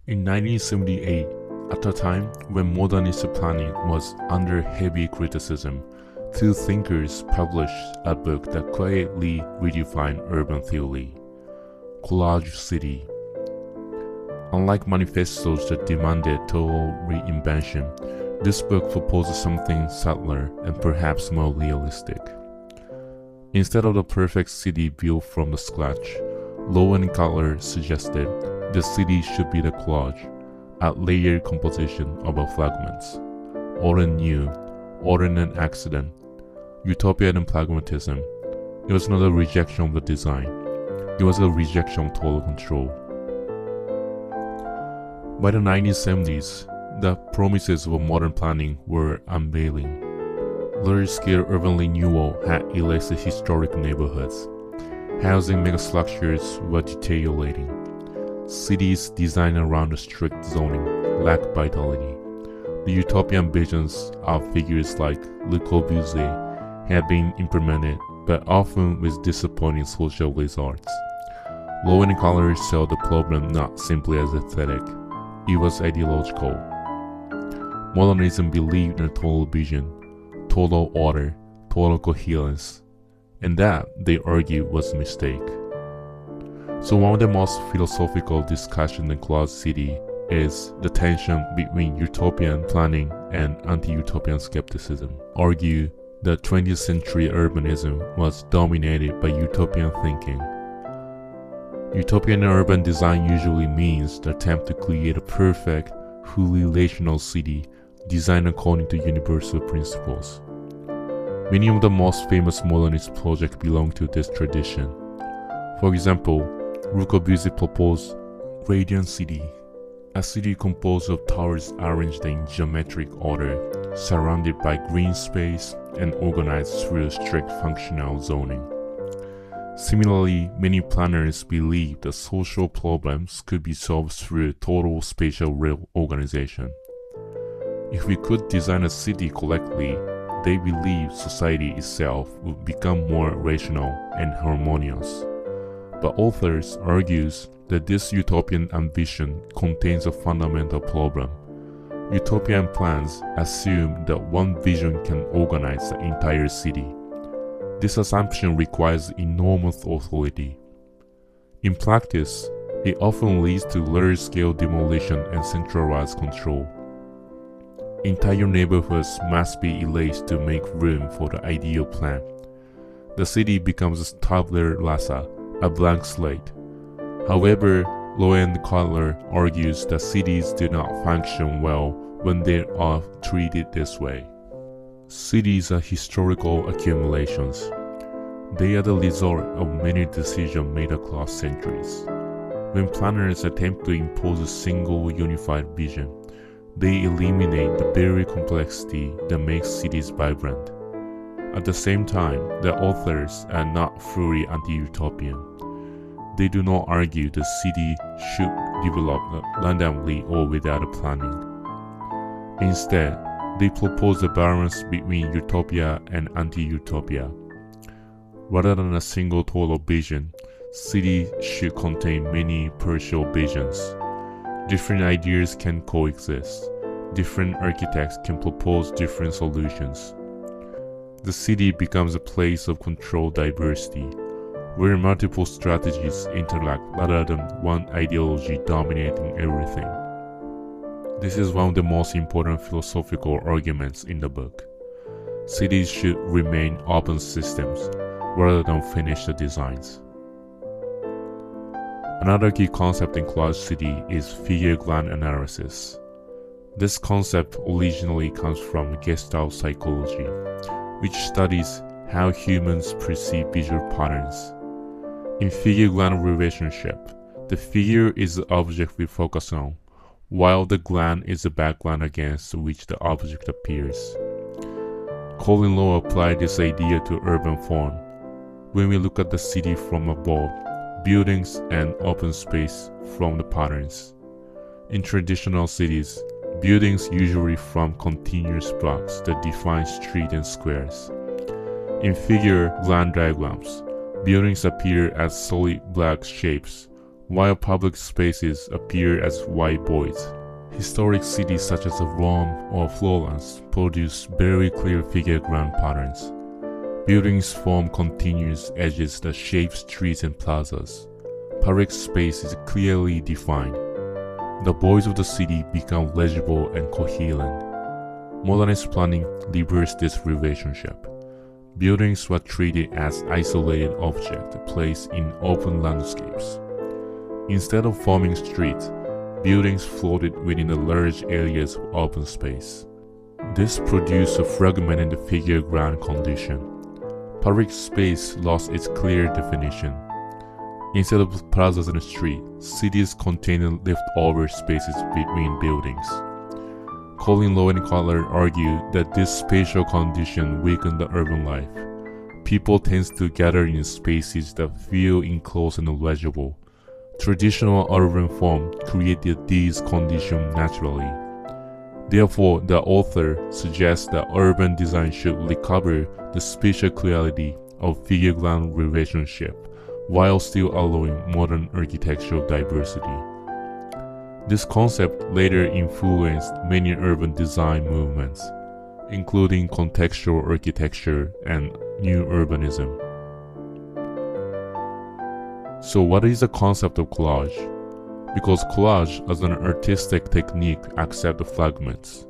In 1978, at a time when modernist planning was under heavy criticism, two thinkers published a book that quietly redefined urban theory, Collage City. Unlike manifestos that demanded total reinvention, this book proposes something subtler and perhaps more realistic. Instead of the perfect city built from the scratch, Rowe and Koetter suggested the city should be the collage, a layered composition of fragments, old and new, order and accident, utopia and pragmatism. It was not a rejection of the design, it was a rejection of total control. By the 1970s, the promises of modern planning were unveiling. Large-scale urban renewal had erased historic neighborhoods. Housing megastructures were deteriorating. Cities designed around strict zoning lacked vitality. The utopian visions of figures like Le Corbusier had been implemented, but often with disappointing social results. Rowe and Colin saw the problem not simply as aesthetic, it was ideological. Modernism believed in a total vision, total order, total coherence, and that, they argued, was a mistake. So one of the most philosophical discussions in Collage City is the tension between utopian planning and anti-utopian skepticism. Argue that 20th century urbanism was dominated by utopian thinking. Utopian urban design usually means the attempt to create a perfect, fully relational city designed according to universal principles. Many of the most famous modernist projects belong to this tradition. For example, Le Corbusier proposed Radiant City, a city composed of towers arranged in geometric order, surrounded by green space and organized through strict functional zoning. Similarly, many planners believed that social problems could be solved through total spatial reorganization. If we could design a city correctly, they believed society itself would become more rational and harmonious. But authors argue that this utopian ambition contains a fundamental problem. Utopian plans assume that one vision can organize the entire city. This assumption requires enormous authority. In practice, it often leads to large-scale demolition and centralized control. Entire neighborhoods must be erased to make room for the ideal plan. The city becomes a tabula rasa, a blank slate. However, Rowe and Koetter argues that cities do not function well when they are treated this way. Cities are historical accumulations. They are the result of many decisions made across centuries. When planners attempt to impose a single unified vision, they eliminate the very complexity that makes cities vibrant. At the same time, the authors are not fully anti-utopian. They do not argue the city should develop randomly or without a planning. Instead, they propose a balance between utopia and anti-utopia. Rather than a single total vision, cities should contain many partial visions. Different ideas can coexist. Different architects can propose different solutions. The city becomes a place of controlled diversity, where multiple strategies interact rather than one ideology dominating everything. This is one of the most important philosophical arguments in the book. Cities should remain open systems rather than finished designs. Another key concept in Collage City is figure ground analysis. This concept originally comes from Gestalt psychology, which studies how humans perceive visual patterns. In figure ground relationship, the figure is the object we focus on, while the ground is the background against which the object appears. Colin Rowe applied this idea to urban form. When we look at the city from above, buildings and open space from the patterns. In traditional cities, buildings usually form continuous blocks that define streets and squares. In figure ground diagrams, buildings appear as solid black shapes, while public spaces appear as white voids. Historic cities such as Rome or Florence produce very clear figure ground patterns. Buildings form continuous edges that shape streets and plazas. Public space is clearly defined. The voids of the city become legible and coherent. Modernist planning reversed this relationship. Buildings were treated as isolated objects placed in open landscapes. Instead of forming streets, buildings floated within the large areas of open space. This produced a fragmented figure ground condition. Public space lost its clear definition. Instead of plazas and streets, cities contained leftover spaces between buildings. Colin, Rowe, and Koetter argued that this spatial condition weakened the urban life. People tend to gather in spaces that feel enclosed and legible. Traditional urban form created these conditions naturally. Therefore, the author suggests that urban design should recover the spatial clarity of figure-ground relationship while still allowing modern architectural diversity. This concept later influenced many urban design movements, including contextual architecture and new urbanism. So what is the concept of collage? Because collage as an artistic technique accepts fragments.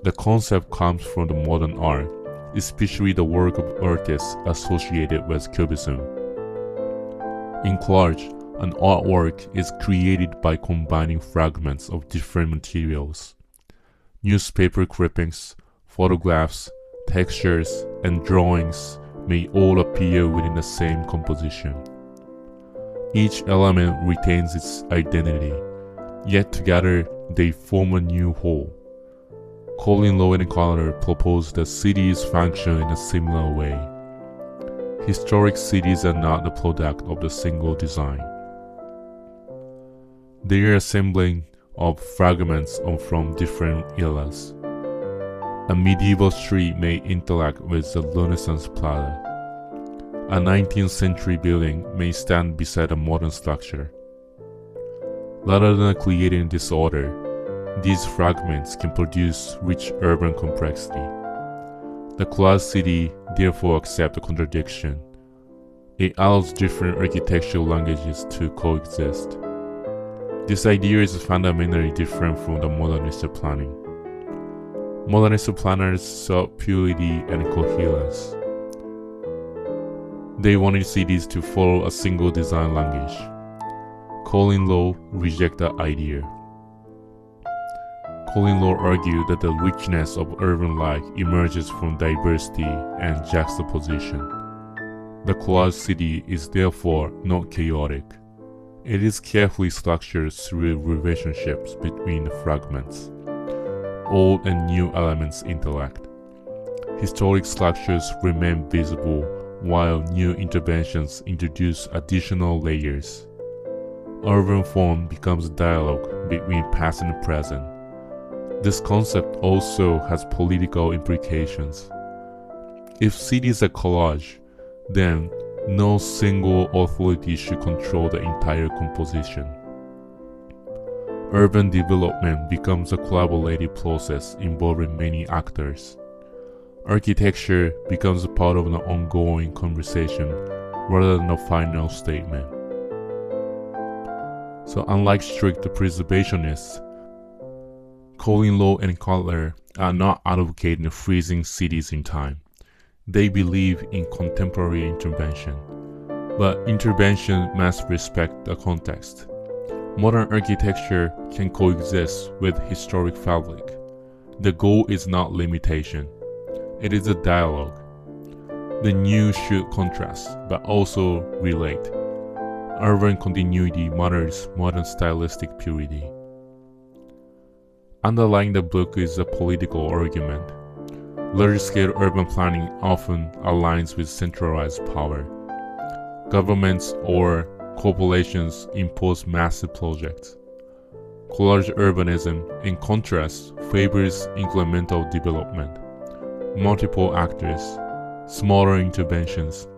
The concept comes from the modern art, especially the work of artists associated with Cubism. In collage, an artwork is created by combining fragments of different materials. Newspaper clippings, photographs, textures, and drawings may all appear within the same composition. Each element retains its identity, yet together they form a new whole. Colin, Rowe, and Koetter proposed that cities function in a similar way. Historic cities are not the product of the single design. They are assembling of fragments from different eras. A medieval street may interact with the Renaissance plaza. A 19th century building may stand beside a modern structure. Rather than creating disorder, these fragments can produce rich urban complexity. The collage city therefore accepts the contradiction. It allows different architectural languages to coexist. This idea is fundamentally different from the modernist planning. Modernist planners sought purity and coherence. They wanted cities to follow a single design language. Colin, Rowe rejected that idea. Colin, Rowe argued that the richness of urban life emerges from diversity and juxtaposition. The collage city is therefore not chaotic. It is carefully structured through relationships between the fragments. Old and new elements interact. Historic structures remain visible while new interventions introduce additional layers. Urban form becomes a dialogue between past and present. This concept also has political implications. If cities are collage, then no single authority should control the entire composition. Urban development becomes a collaborative process involving many actors. Architecture becomes a part of an ongoing conversation rather than a final statement. So unlike strict preservationists, Colin, Rowe, and Koetter are not advocating freezing cities in time. They believe in contemporary intervention, but intervention must respect the context. Modern architecture can coexist with historic fabric. The goal is not limitation. It is a dialogue. The new should contrast, but also relate. Urban continuity matters more than stylistic purity. Underlying the book is a political argument. Large-scale urban planning often aligns with centralized power. Governments or corporations impose massive projects. Collage urbanism, in contrast, favors incremental development. Multiple actors, smaller interventions,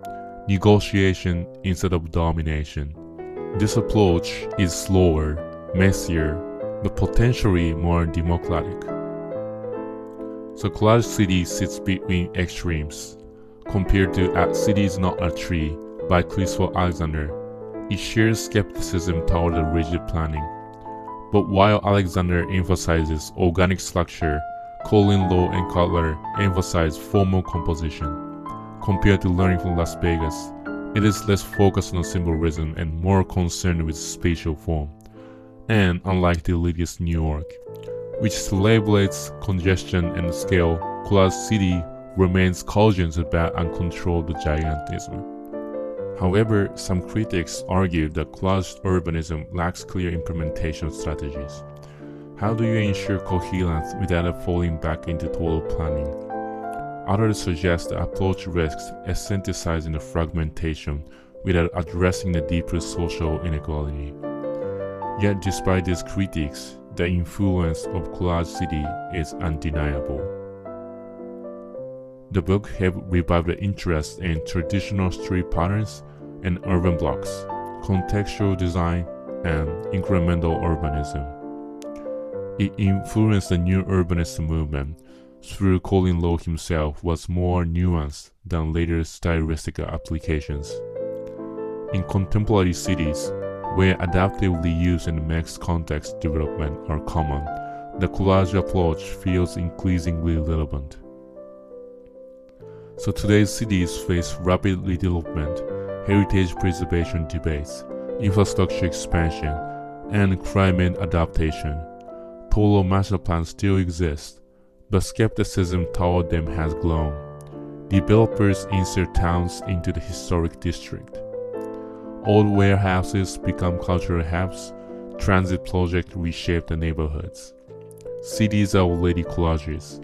negotiation instead of domination. This approach is slower, messier, but potentially more democratic. So Collage City sits between extremes. Compared to At City is Not a Tree by Christopher Alexander, it shares skepticism toward the rigid planning. But while Alexander emphasizes organic structure, Colin, Rowe, and Koetter emphasize formal composition. Compared to Learning from Las Vegas, it is less focused on symbolism and more concerned with spatial form. And unlike the elitist New York, which celebrates congestion and scale, Collage City remains cautious about uncontrolled gigantism. However, some critics argue that collage urbanism lacks clear implementation strategies. How do you ensure coherence without falling back into total planning? Others suggest the approach risks aestheticizing the fragmentation without addressing the deeper social inequality. Yet despite these critiques, the influence of Collage City is undeniable. The book has revived the interest in traditional street patterns and urban blocks, contextual design, and incremental urbanism. It influenced the new urbanist movement through Colin Rowe himself was more nuanced than later stylistic applications. In contemporary cities, where adaptive reuse and mixed context development are common, the collage approach feels increasingly relevant. So today's cities face rapid redevelopment, heritage preservation debates, infrastructure expansion, and climate adaptation. Total master plans still exist, but skepticism toward them has grown. Developers insert towns into the historic district. Old warehouses become cultural hubs, transit projects reshape the neighborhoods. Cities are already collages.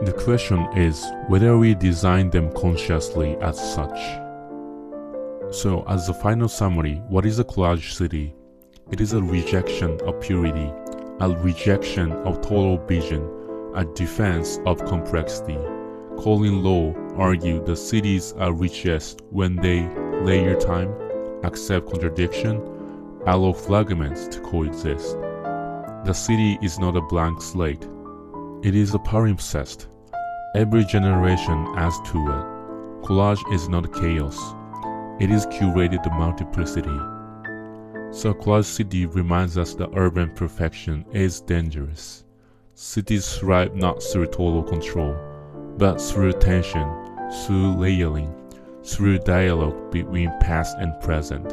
The question is whether we design them consciously as such. So, as a final summary, what is a collage city? It is a rejection of purity, a rejection of total vision, a defense of complexity. Colin Rowe argued that cities are richest when they layer time, accept contradiction, allow fragments to coexist. The city is not a blank slate. It is a palimpsest. Every generation adds to it. Collage is not chaos. It is curated multiplicity. So Collage City reminds us that urban perfection is dangerous. Cities thrive not through total control, but through tension, through layering, through dialogue between past and present.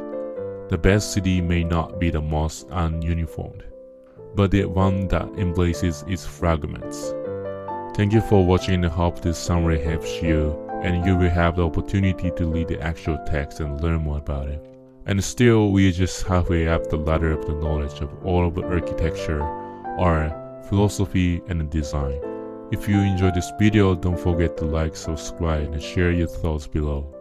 The best city may not be the most ununiformed, but the one that embraces its fragments. Thank you for watching and I hope this summary helps you and you will have the opportunity to read the actual text and learn more about it. And still, we are just halfway up the ladder of the knowledge of all of the architecture, art, philosophy, and design. If you enjoyed this video, don't forget to like, subscribe, and share your thoughts below.